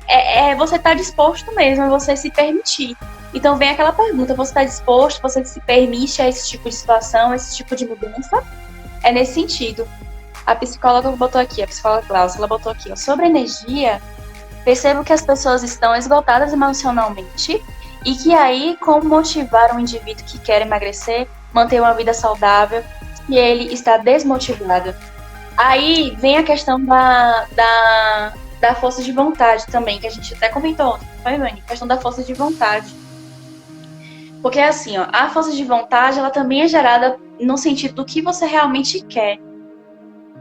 Você tá disposto mesmo a você se permitir. Então, vem aquela pergunta: você tá disposto, você se permite a esse tipo de situação, a esse tipo de mudança? É nesse sentido. A psicóloga botou aqui, a psicóloga Klaus, ela botou aqui, ó, sobre energia, percebo que as pessoas estão esgotadas emocionalmente e que aí, como motivar um indivíduo que quer emagrecer, manter uma vida saudável, se ele está desmotivado? Aí vem a questão da força de vontade também, que a gente até comentou ontem, foi, Vani? A questão da força de vontade. Porque assim, ó, a força de vontade, ela também é gerada no sentido do que você realmente quer.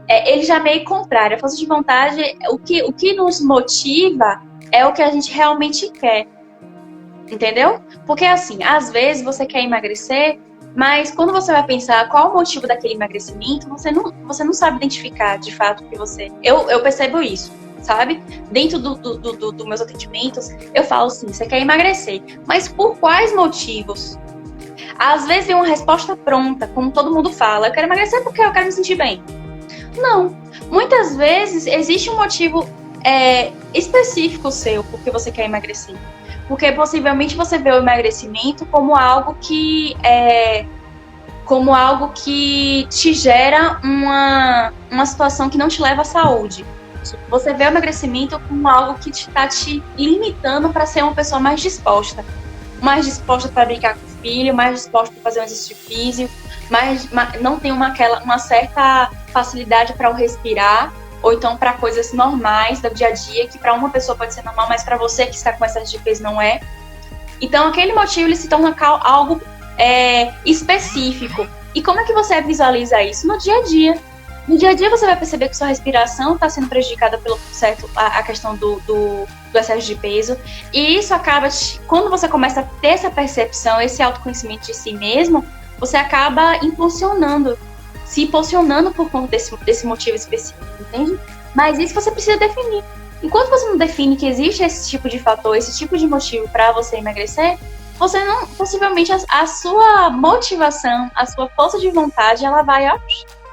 Ele já é meio contrário. A força de vontade, o que nos motiva é o que a gente realmente quer. Entendeu? Porque assim, às vezes você quer emagrecer, mas quando você vai pensar qual o motivo daquele emagrecimento, você não sabe identificar de fato o que você... Eu percebo isso, sabe? Dentro dos meus atendimentos, eu falo assim, você quer emagrecer, mas por quais motivos? Às vezes vem uma resposta pronta, como todo mundo fala, eu quero emagrecer porque eu quero me sentir bem. Não. Muitas vezes existe um motivo específico seu porque você quer emagrecer. Porque possivelmente você vê o emagrecimento como algo que te gera uma situação que não te leva à saúde. Você vê o emagrecimento como algo que está te limitando para ser uma pessoa mais disposta para brincar com o filho, mais disposta para fazer um exercício físico, não tem uma certa facilidade para o respirar, ou então para coisas normais do dia a dia, que para uma pessoa pode ser normal, mas para você que está com excesso de peso não é. Então, aquele motivo ele se torna algo específico. E como é que você visualiza isso? No dia a dia. No dia a dia você vai perceber que sua respiração está sendo prejudicada pelo a questão do excesso de peso. E isso acaba, quando você começa a ter essa percepção, esse autoconhecimento de si mesmo, você acaba se posicionando por conta desse motivo específico, entende? Mas isso você precisa definir. Enquanto você não define que existe esse tipo de fator, esse tipo de motivo para você emagrecer, você não, possivelmente a sua motivação, a sua força de vontade, ela vai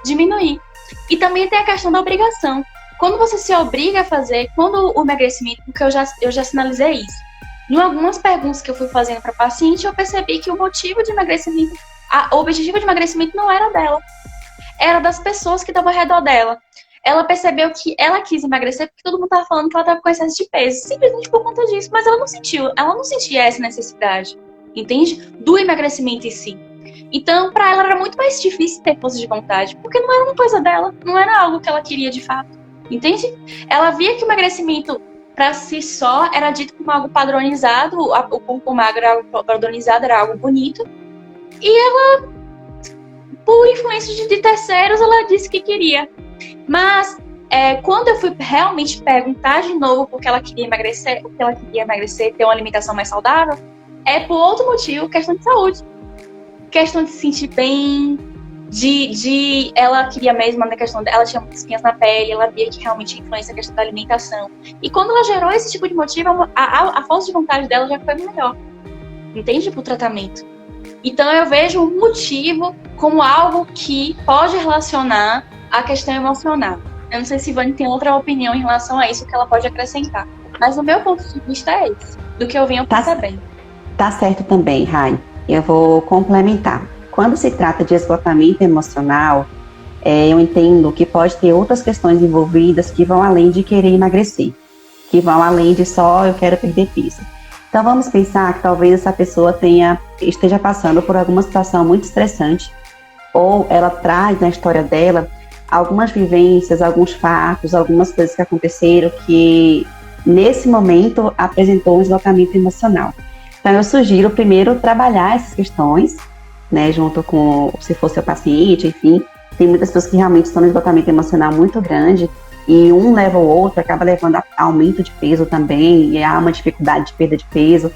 diminuir. E também tem a questão da obrigação. Quando você se obriga a fazer, quando o emagrecimento, porque eu já sinalizei isso. Em algumas perguntas que eu fui fazendo para paciente, eu percebi que o motivo de emagrecimento, o objetivo de emagrecimento não era dela. Era das pessoas que estavam ao redor dela. Ela percebeu que ela quis emagrecer porque todo mundo estava falando que ela estava com excesso de peso, simplesmente por conta disso, mas ela não sentia essa necessidade, entende? Do emagrecimento em si. Então, para ela era muito mais difícil ter força de vontade, porque não era uma coisa dela, não era algo que ela queria de fato, entende? Ela via que o emagrecimento, para si só, era dito como algo padronizado, o corpo magro era algo padronizado, era algo bonito, e ela, por influência de terceiros, ela disse que queria. Mas, quando eu fui realmente perguntar de novo porque ela queria emagrecer, ter uma alimentação mais saudável, por outro motivo, questão de saúde. Questão de se sentir bem, ela queria mesmo, na questão dela, ela tinha muitas espinhas na pele, ela via que realmente influencia a questão da alimentação. E quando ela gerou esse tipo de motivo, a força de vontade dela já foi melhor, entende? Pro tratamento. Então eu vejo um motivo como algo que pode relacionar a questão emocional. Eu não sei se Vani tem outra opinião em relação a isso que ela pode acrescentar. Mas o meu ponto de vista é esse, do que eu venho percebendo. Tá certo também, Rai. Eu vou complementar. Quando se trata de esgotamento emocional, eu entendo que pode ter outras questões envolvidas que vão além de querer emagrecer, que vão além de só eu quero perder peso. Então vamos pensar que talvez essa pessoa esteja passando por alguma situação muito estressante, ou ela traz na história dela algumas vivências, alguns fatos, algumas coisas que aconteceram que nesse momento apresentou um esgotamento emocional. Então eu sugiro primeiro trabalhar essas questões, né, junto com, se for seu paciente, enfim. Tem muitas pessoas que realmente estão no esgotamento emocional muito grande e um leva o outro, acaba levando a aumento de peso também, e há uma dificuldade de perda de peso,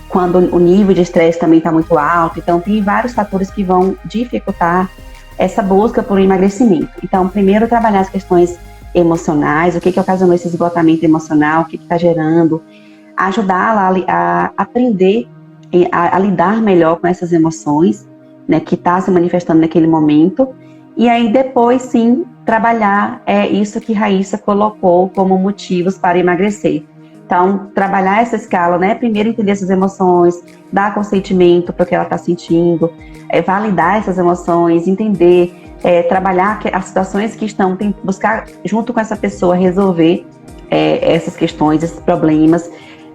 quando o nível de estresse também está muito alto. Então tem vários fatores que vão dificultar essa busca por emagrecimento. Então, primeiro trabalhar as questões emocionais, o que ocasionou esse esgotamento emocional, o que está gerando, ajudá-la a aprender a lidar melhor com essas emoções, né, que está se manifestando naquele momento, e aí depois sim trabalhar isso que Raíssa colocou como motivos para emagrecer. Então, trabalhar essa escala, né, primeiro entender essas emoções, dar consentimento para o que ela está sentindo, validar essas emoções, entender, trabalhar as situações que estão, buscar junto com essa pessoa resolver essas questões, esses problemas,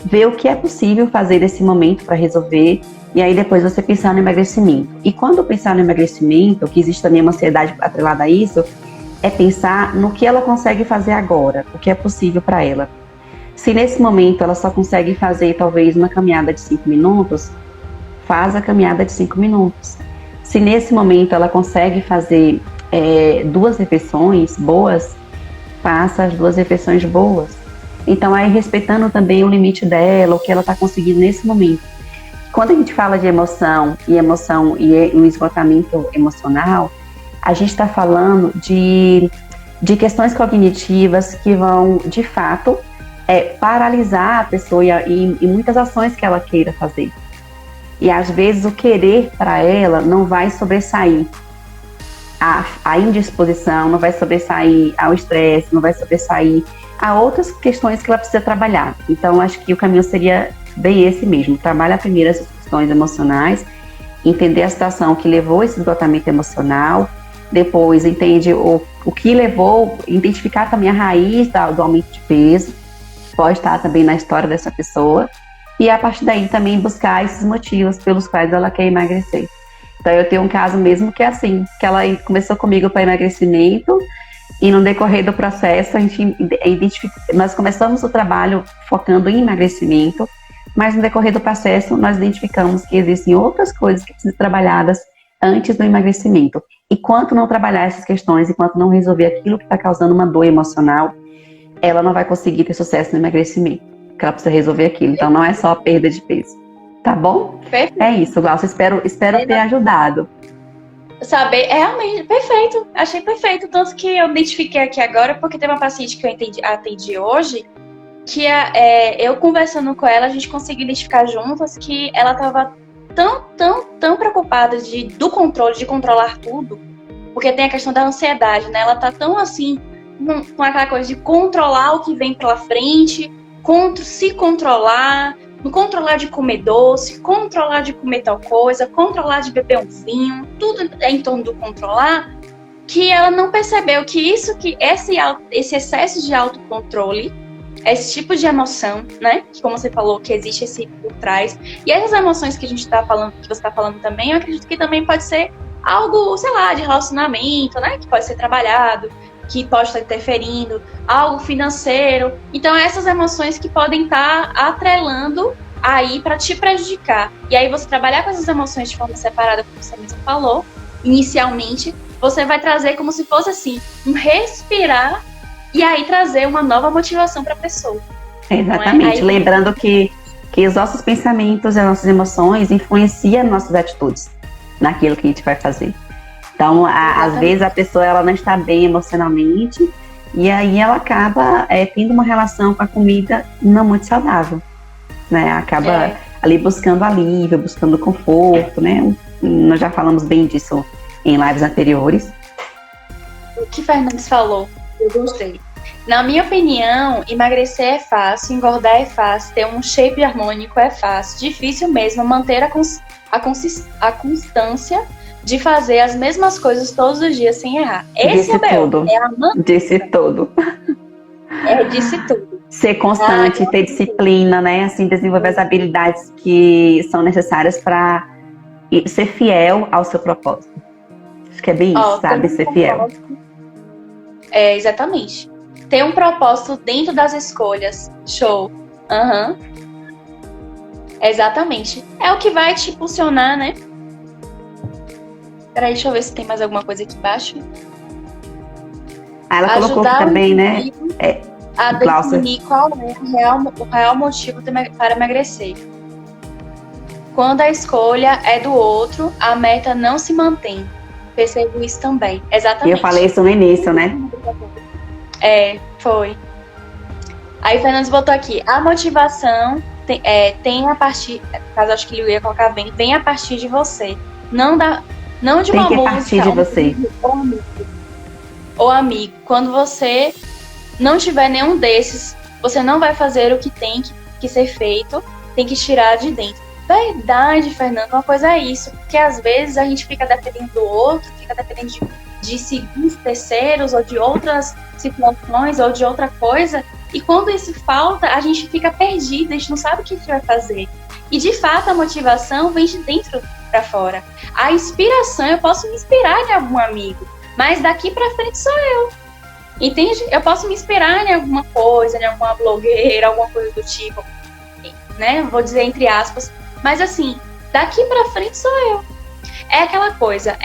ver o que é possível fazer nesse momento para resolver, e aí depois você pensar no emagrecimento. E quando pensar no emagrecimento, que existe também uma ansiedade atrelada a isso, é pensar no que ela consegue fazer agora, o que é possível para ela. Se nesse momento ela só consegue fazer talvez uma caminhada de 5 minutos, faz a caminhada de 5 minutos. Se nesse momento ela consegue fazer 2 refeições boas, faça as 2 refeições boas. Então, aí respeitando também o limite dela, o que ela está conseguindo nesse momento. quando a gente fala de emoção e o esgotamento emocional, a gente está falando de questões cognitivas que vão, de fato, paralisar a pessoa e muitas ações que ela queira fazer. E às vezes o querer para ela não vai sobressair a indisposição, não vai sobressair ao estresse, não vai sobressair a outras questões que ela precisa trabalhar. Então, acho que o caminho seria bem esse mesmo. Trabalha primeiro essas questões emocionais, entender a situação que levou a esse esgotamento emocional, depois entende o que levou, identificar também a raiz do aumento de peso, pode estar também na história dessa pessoa, e a partir daí também buscar esses motivos pelos quais ela quer emagrecer. Então eu tenho um caso mesmo que é assim, que ela começou comigo para emagrecimento, e no decorrer do processo nós começamos o trabalho focando em emagrecimento, mas no decorrer do processo nós identificamos que existem outras coisas que precisam ser trabalhadas antes do emagrecimento. E quanto não trabalhar essas questões, enquanto não resolver aquilo que está causando uma dor emocional, ela não vai conseguir ter sucesso no emagrecimento, porque ela precisa resolver aquilo. Então não é só a perda de peso. Tá bom? Perfeito. É isso, Glaucia. Espero ter ajudado. Saber, realmente, perfeito. Achei perfeito. Tanto que eu identifiquei aqui agora, porque tem uma paciente que eu atendi hoje, que eu conversando com ela, a gente conseguiu identificar juntas que ela estava tão preocupada do controle, de controlar tudo, porque tem a questão da ansiedade, né? Ela tá tão assim, com aquela coisa de controlar o que vem pela frente, se controlar, controlar de comer doce, controlar de comer tal coisa, controlar de beber um vinho, tudo é em torno do controlar, que ela não percebeu que esse excesso de autocontrole, esse tipo de emoção, né? Que, como você falou, que existe esse por trás. E essas emoções que a gente tá falando, que você tá falando também, eu acredito que também pode ser algo, sei lá, de relacionamento, né? Que pode ser trabalhado, que pode estar interferindo, algo financeiro. Então, essas emoções que podem estar atrelando aí para te prejudicar. E aí, você trabalhar com essas emoções de forma separada, como você mesmo falou, inicialmente, você vai trazer como se fosse assim, um respirar e aí trazer uma nova motivação para a pessoa. Exatamente. Aí, lembrando que os nossos pensamentos e as nossas emoções influenciam nossas atitudes naquilo que a gente vai fazer. Então, às vezes a pessoa ela não está bem emocionalmente e aí ela acaba tendo uma relação com a comida não muito saudável, né? Acaba ali buscando alívio, buscando conforto, né? Nós já falamos bem disso em lives anteriores. O que Fernandes falou, eu gostei. Na minha opinião, emagrecer é fácil, engordar é fácil, ter um shape harmônico é fácil. Difícil mesmo manter a constância de fazer as mesmas coisas todos os dias sem errar. Esse disse tudo. Disse tudo. Disse tudo. Ser constante, ter disciplina, né? Assim, desenvolver as habilidades que são necessárias para ser fiel ao seu propósito. Acho que é bem isso, sabe? Ser fiel. Exatamente. Ter um propósito dentro das escolhas. Show. Exatamente. É o que vai te impulsionar, né? Peraí, deixa eu ver se tem mais alguma coisa aqui embaixo. Ela colocou aqui também, né? A definir qual é o real motivo para emagrecer. Quando a escolha é do outro, a meta não se mantém. Percebo isso também. Exatamente. Eu falei isso no início, né? Foi. Aí o Fernandes botou aqui. A motivação tem a partir... Caso acho que ele ia colocar vem a partir de você. Não de uma música. Tem que partir de você. Ou amigo. Quando você não tiver nenhum desses, você não vai fazer o que tem que ser feito. Tem que tirar de dentro. Verdade, Fernando. Uma coisa é isso. Porque às vezes a gente fica dependendo do outro, fica dependendo de seguir terceiros ou de outras situações ou de outra coisa. E quando isso falta, a gente fica perdido, a gente não sabe o que a gente vai fazer. E de fato a motivação vem de dentro para fora. A inspiração, eu posso me inspirar em algum amigo, mas daqui para frente sou eu. Entende? Eu posso me inspirar em alguma coisa, em alguma blogueira, alguma coisa do tipo, né? Vou dizer entre aspas. Mas assim, daqui para frente sou eu. É aquela coisa,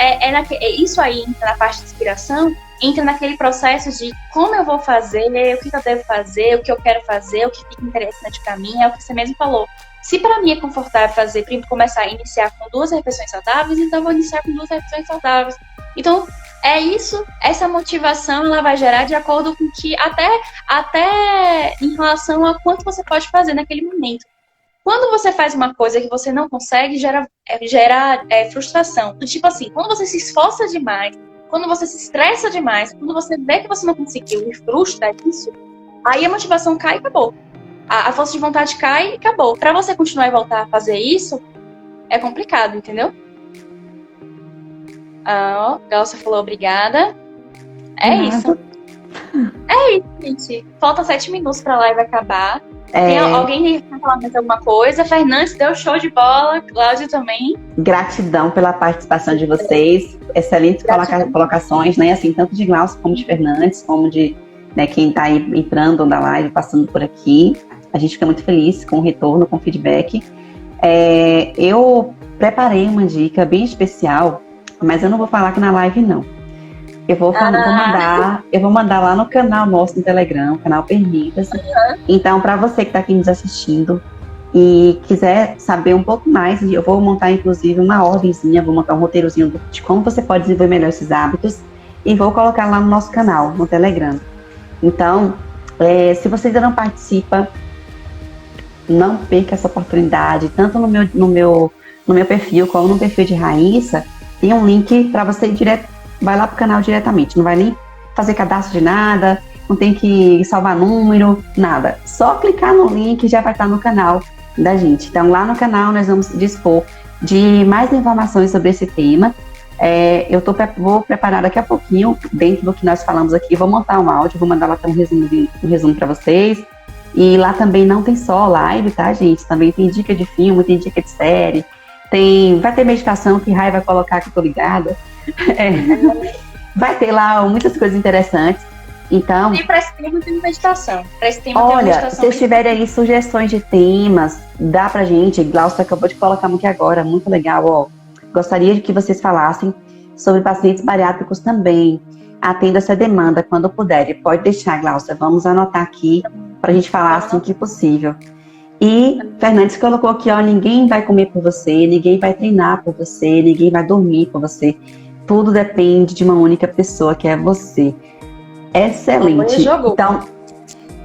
isso aí entra na parte de inspiração, entra naquele processo de como eu vou fazer, o que eu devo fazer, o que eu quero fazer, o que fica interessante para mim, é o que você mesmo falou. Se para mim é confortável fazer, começar a iniciar com 2 refeições saudáveis, então eu vou iniciar com 2 refeições saudáveis. Então, é isso, essa motivação ela vai gerar de acordo com que, até em relação a quanto você pode fazer naquele momento. Quando você faz uma coisa que você não consegue, gera frustração. Do tipo assim, quando você se esforça demais, quando você se estressa demais, quando você vê que você não conseguiu e frustra isso, aí a motivação cai e acabou. A força de vontade cai e acabou. Pra você continuar e voltar a fazer isso, é complicado, entendeu? Glaucia falou obrigada. É isso. É isso, gente. Falta 7 minutos pra live acabar. Tem alguém que quer falar mais alguma coisa? Fernandes deu show de bola. Cláudio também. Gratidão pela participação de vocês. Excelentes colocações, né? Assim, tanto de Glaucia como de Fernandes, como de quem está aí entrando na live, passando por aqui. A gente fica muito feliz com o retorno, com o feedback. Eu preparei uma dica bem especial, mas eu não vou falar aqui na live, não. Eu vou mandar lá no canal nosso no Telegram, canal Permita-se. Então, para você que está aqui nos assistindo e quiser saber um pouco mais, eu vou montar, inclusive, uma ordemzinha, vou montar um roteirozinho de como você pode desenvolver melhor esses hábitos e vou colocar lá no nosso canal, no Telegram. Então, se você ainda não participa, não perca essa oportunidade, tanto no meu perfil como no perfil de Raíssa, tem um link para você ir direto, vai lá pro canal diretamente, não vai nem fazer cadastro de nada, não tem que salvar número, nada. Só clicar no link e já vai estar no canal da gente. Então, lá no canal nós vamos dispor de mais informações sobre esse tema. Vou preparar daqui a pouquinho, dentro do que nós falamos aqui, vou montar um áudio, vou mandar lá um resumo para vocês. E lá também não tem só live, tá, gente? Também tem dica de filme, tem dica de série, vai ter meditação que Rai vai colocar, que eu tô ligada. Vai ter lá muitas coisas interessantes. Então, e para esse tema tem meditação. Olha, se vocês tiverem aí sugestões de temas, dá pra gente. Glaucia acabou de colocar aqui agora, muito legal, ó. Gostaria que vocês falassem sobre pacientes bariátricos também. Atenda essa demanda quando puder. Pode deixar, Glaucia. Vamos anotar aqui pra gente falar assim que possível. E Fernandes colocou aqui, ó, ninguém vai comer por você, ninguém vai treinar por você, ninguém vai dormir por você. Tudo depende de uma única pessoa, que é você. Excelente. Então,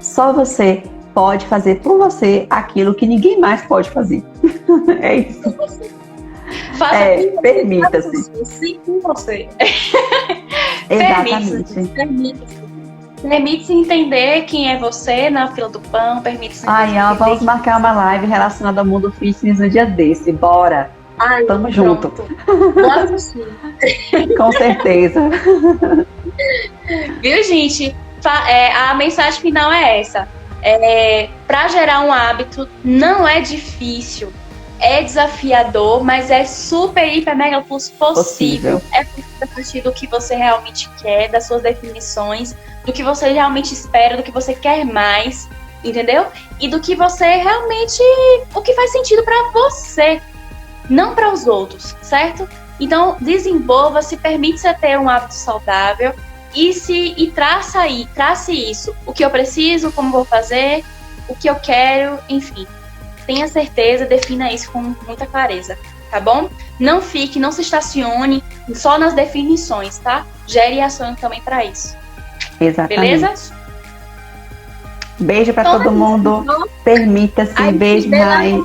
só você pode fazer por você aquilo que ninguém mais pode fazer. É isso. Permita-se. Sim, com você. Exatamente. Permite-se entender quem é você na fila do pão. Permite-se entender. Vamos marcar uma live relacionada ao mundo fitness no dia desse. Bora. Tamo junto. Bora sim. Com certeza. Viu, gente? A mensagem final é essa. Para gerar um hábito não é difícil. É desafiador, mas é super, hiper, mega possível. É a partir do que você realmente quer, das suas definições, do que você realmente espera, do que você quer mais, entendeu? E do que você realmente, o que faz sentido para você, não para os outros, certo? Então, desenvolva, se permite ter um hábito saudável e trace isso. O que eu preciso, como vou fazer, o que eu quero, enfim. Tenha certeza, defina isso com muita clareza, tá bom? Não se estacione só nas definições, tá? Gere ações também para isso. Exatamente. Beleza? Beijo para todo mundo. Permita-se. Beijo, Rai.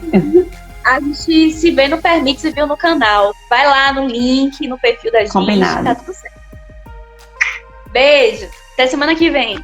A gente se vê no Permite-se, viu no canal. Vai lá no link, no perfil da gente. Combinado. Tá tudo certo. Beijo. Até semana que vem.